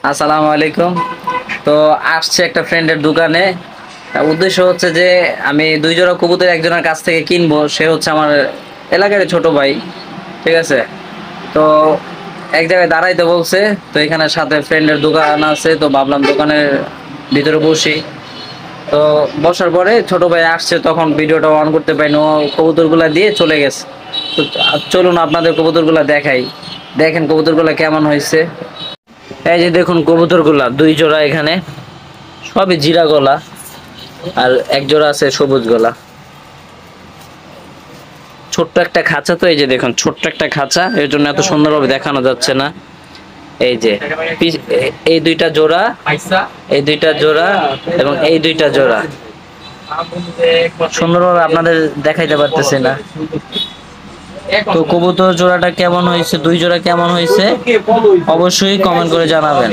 আসসালামু আলাইকুম। তো আসছে একটা ফ্রেন্ডের দোকানে। উদ্দেশ্য হচ্ছে যে আমি ২ জোড়া কবুতর একজনের কাছ থেকে কিনবো। সে হচ্ছে আমার এলাকার ছোট ভাই। ঠিক আছে? তো এক জায়গায় দাঁড়াইতে বলছে। তো এখানে সাথে ফ্রেন্ডের দোকান আছে। তো ভাবলাম দোকানের ভিতরে বসি। তো বসার পরে ছোট ভাই আসছে, তখন ভিডিওটা অন করতে পারিনি। ও কবুতরগুলা দিয়ে চলে গেছে। তো চলুন আপনাদের কবুতরগুলা দেখাই। দেখেন কবুতরগুলা কেমন হইছে। এই যে দেখুন কবুতরগুলা ২ জোড়া এখানে। সবই জিরা গলা, আর এক জোড়া আছে সবুজ গলা। ছোট্ট একটা খাঁচা, তো এই যে দেখুন ছোট্ট একটা খাঁচা, এর জন্য এত সুন্দরভাবে দেখানো যাচ্ছে না। এই যে এই ২টা জোড়া, এই ২টা জোড়া এবং এই ২টা জোড়া সুন্দরভাবে আপনাদের দেখাইতে পারতেছি না। তো কবুতর জোড়াটা কেমন হয়েছে, ২ জোড়া কেমন হয়েছে অবশ্যই কমেন্ট করে জানাবেন।